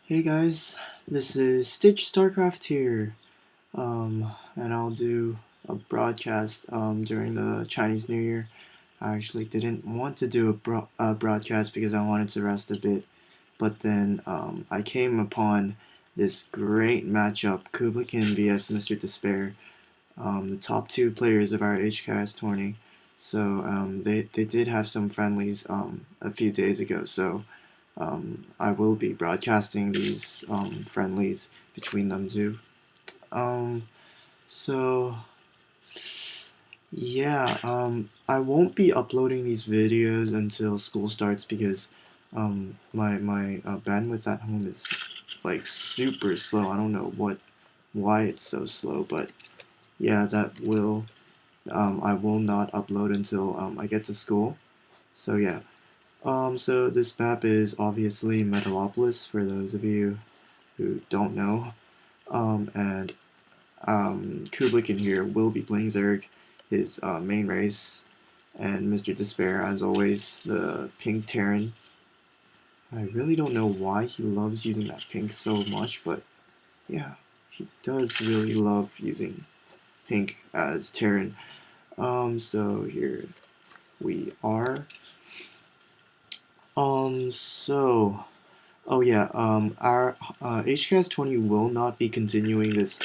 Hey guys, this is StitchStarcraft here, and I'll do a broadcast during the Chinese New Year. I actually didn't want to do a broadcast because I wanted to rest a bit, but then I came upon this great matchup, Kooblican vs MrDespair, the top two players of our HKS tourney. So they did have some friendlies a few days ago, so I will be broadcasting these friendlies between them two. Um, so yeah, I won't be uploading these videos until school starts because my bandwidth at home is like super slow. I don't know why it's so slow, but yeah, that will I will not upload until I get to school. So yeah. So this map is obviously Metalopolis for those of you who don't know. And Kooblican here will be playing Zerg, his main race, and MrDespair, as always, the pink Terran. I really don't know why he loves using that pink so much, but yeah, he does really love using pink as Terran. So here we are. So oh yeah, our HCAS 20 will not be continuing this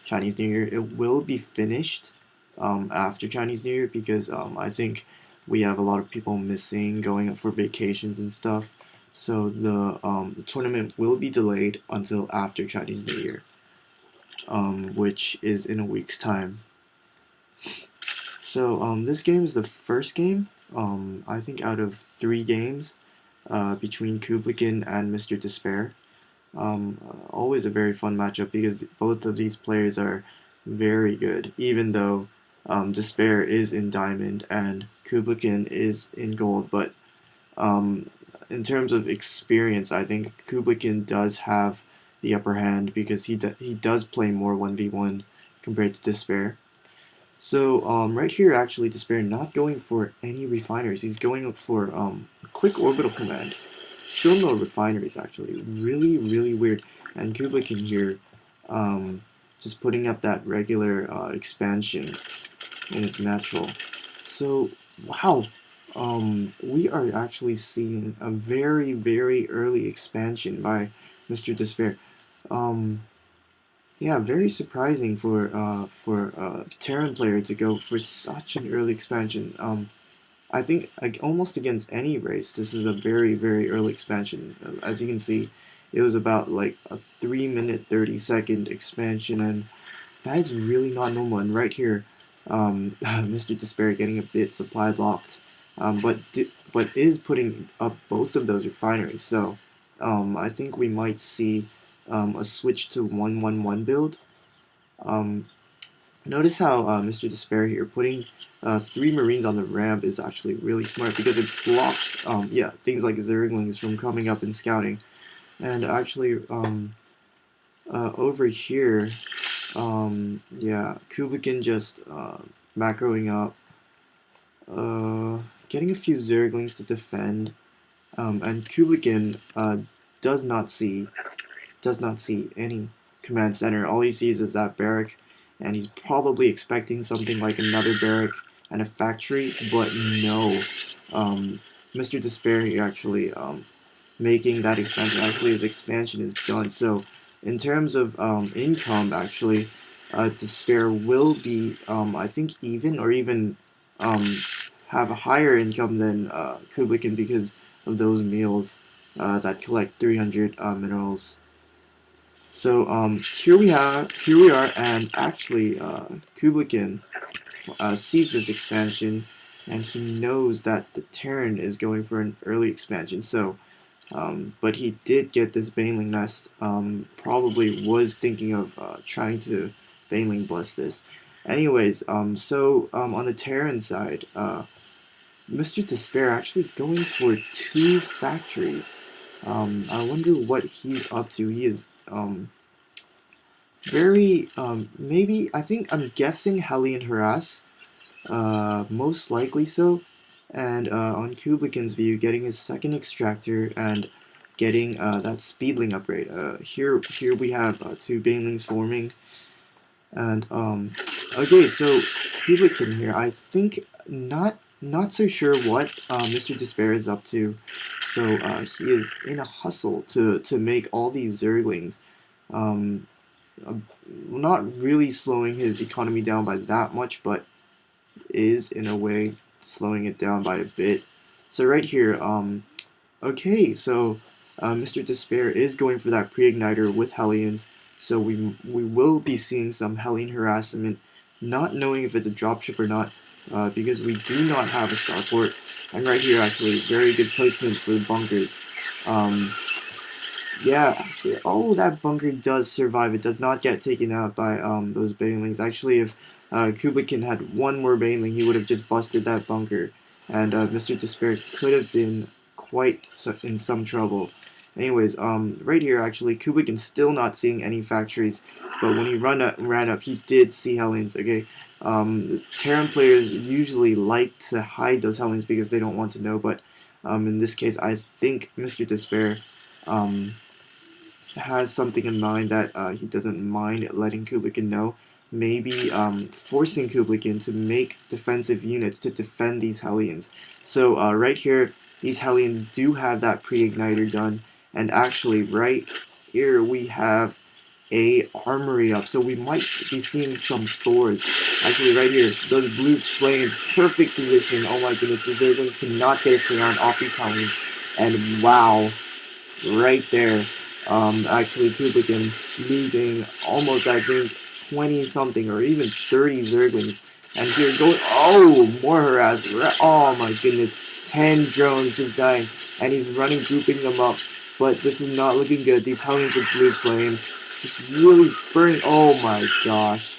Chinese New Year. It will be finished after Chinese New Year because I think we have a lot of people missing, going up for vacations and stuff. So the tournament will be delayed until after Chinese New Year, which is in a week's time. So this game is the first game, I think out of 3 games between Kooblican and MrDespair. Always a very fun matchup because both of these players are very good, even though Despair is in Diamond and Kooblican is in Gold. But in terms of experience, I think Kooblican does have the upper hand because he does play more 1v1 compared to Despair. So right here, actually, Despair not going for any refineries. He's going up for a quick orbital command. Still no refineries, actually. Really, really weird. And Kooblican here, just putting up that regular expansion in its natural. So, wow. We are actually seeing a very, very early expansion by MrDespair. Um, yeah, very surprising for a Terran player to go for such an early expansion. I think like almost against any race, this is a very very early expansion. As you can see, it was about like a 3 minute 30-second expansion, and that is really not normal. And right here, MrDespair getting a bit supply locked, but is putting up both of those refineries. So I think we might see a switch to 1-1-1 build. Um, Notice how MrDespair here putting 3 Marines on the ramp is actually really smart because it blocks yeah, things like Zerglings from coming up and scouting. And actually over here, yeah, Kooblican just macroing up, getting a few Zerglings to defend, and Kooblican does not see any command center. All he sees is that barrack, and he's probably expecting something like another barrack and a factory, but no. MrDespair here actually making that expansion. Actually, his expansion is done. So, in terms of income, actually, Despair will be, I think, even or even um, have a higher income than Kublican because of those meals that collect 300 minerals. So here we are, and actually Kooblican sees this expansion, and he knows that the Terran is going for an early expansion. So, but he did get this Baneling Nest. Probably was thinking of trying to Baneling Bless this. Anyways, so on the Terran side, MrDespair actually going for 2 factories. I wonder what he's up to. He is very maybe I'm guessing Hellion Harass, most likely so. And on Kooblican's view, getting his second extractor and getting that speedling upgrade. Here we have 2 banelings forming, and okay, so Kooblican here, I think not so sure what MrDespair is up to. So he is in a hustle to make all these Zerglings. Um, uh, Not really slowing his economy down by that much, but is in a way slowing it down by a bit. So right here, okay, so MrDespair is going for that pre-igniter with Hellions, so we will be seeing some Hellion harassment, not knowing if it's a dropship or not, because we do not have a starport. And right here, actually, very good placement for the bunkers. Yeah, actually, oh, that bunker does survive. It does not get taken out by those banelings. Actually, if Kooblican had one more baneling, he would have just busted that bunker, and MrDespair could have been quite in some trouble. Anyways, right here, actually, Kooblican still not seeing any factories, but when he ran up, he did see Hellions. Okay, Terran players usually like to hide those Hellions because they don't want to know, but in this case, I think MrDespair has something in mind that he doesn't mind letting Kooblican know. Maybe forcing Kooblican to make defensive units to defend these Hellions. So right here, these Hellions do have that pre-igniter done, and actually right here we have a armory up, so we might be seeing some Thors. Actually right here, those blue flames, perfect position. Oh my goodness, the Zerglings cannot get a surround off these Hellions, and wow, right there. Actually, Kooblican losing almost, I think, 20 something or even 30 Zerglings. And here going, oh, more harass. Oh my goodness, 10 drones just dying. And he's running, grouping them up. But this is not looking good. These Hellions with blue flames just really burning. Oh my gosh.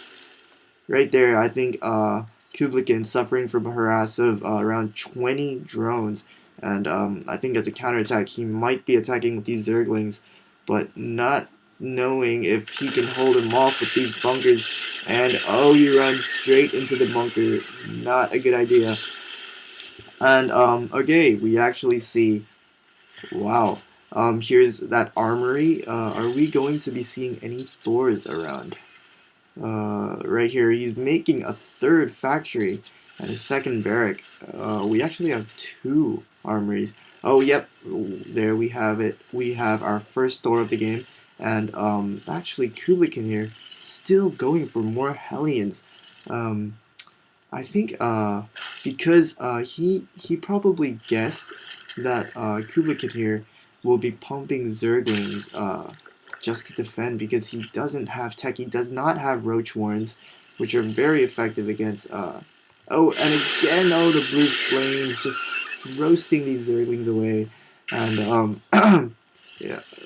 Right there, I think Kooblican suffering from a harass of around 20 drones. And I think as a counterattack, he might be attacking with these Zerglings, but not knowing if he can hold him off with these bunkers. And oh, he runs straight into the bunker. Not a good idea. And okay, we actually see, wow. Here's that armory. Are we going to be seeing any Thors around? Right here, he's making a 3rd factory and a 2nd barrack. We actually have 2 armories. Oh, yep, there we have it. We have our first Thor of the game, and actually Kooblican here, still going for more Hellions. I think because he probably guessed that Kooblican here will be pumping Zerglings just to defend, because he doesn't have tech. He does not have Roach Warrens, which are very effective against oh, and again, oh, the blue flames just roasting these Zerglings away. And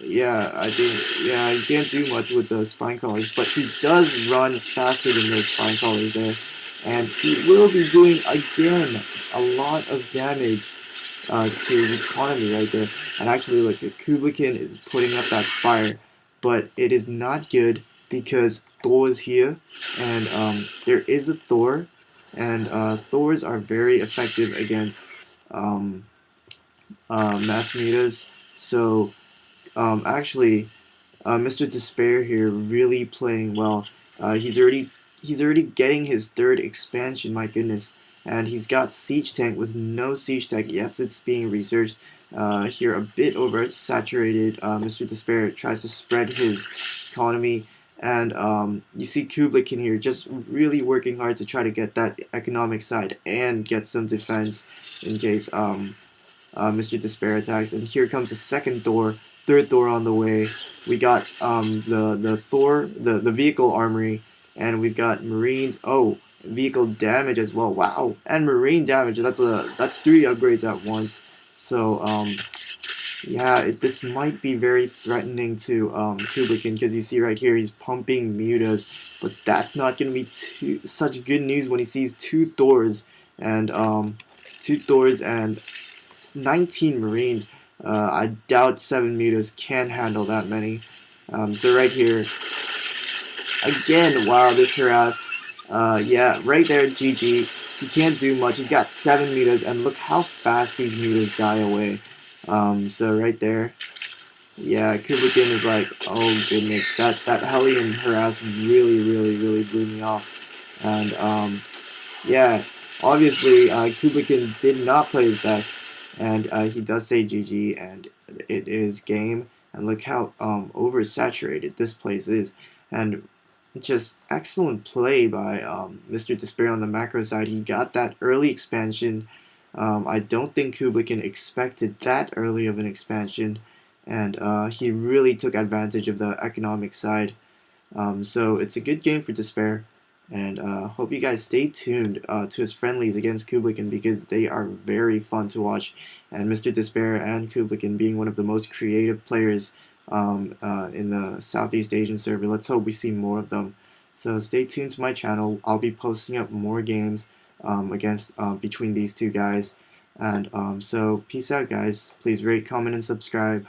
yeah, I think, yeah, he can't do much with those spine crawlers, but he does run faster than those spine crawlers there, and he will be doing again a lot of damage to the economy right there. And actually, look, the Kooblican is putting up that spire, but it is not good because Thor is here, and there is a Thor, and Thors are very effective against mass mutas. So actually, MrDespair here really playing well. He's already getting his 3rd expansion. My goodness. And he's got Siege Tank with no Siege Tech. Yes, it's being researched. Here a bit oversaturated. MrDespair tries to spread his economy. And you see Kooblican here just really working hard to try to get that economic side and get some defense in case MrDespair attacks. And here comes the 2nd Thor, 3rd Thor on the way. We got the Thor, the vehicle armory, and we've got Marines. Oh, vehicle damage as well. Wow, and marine damage. That's 3 upgrades at once. So yeah, this might be very threatening to Kooblican, because you see right here he's pumping mutas, but that's not going to be such good news when he sees 2 Thors and 19 Marines. I doubt 7 mutas can handle that many. So right here, again, wow, this harass. Yeah, right there, GG. He can't do much. He's got 7 mutas, and look how fast these mutas die away. So right there. Yeah, Kooblican is like, oh goodness, that Hellion harass really blew me off. And yeah, obviously Kooblican did not play his best, and he does say GG, and it is game. And look how oversaturated this place is, and just excellent play by MrDespair on the macro side. He got that early expansion. I don't think Kooblican expected that early of an expansion, and he really took advantage of the economic side. So it's a good game for Despair, and hope you guys stay tuned to his friendlies against Kooblican because they are very fun to watch. And MrDespair and Kooblican being one of the most creative players in the Southeast Asian server. Let's hope we see more of them. So stay tuned to my channel. I'll be posting up more games against between these two guys. And so peace out, guys. Please rate, comment, and subscribe.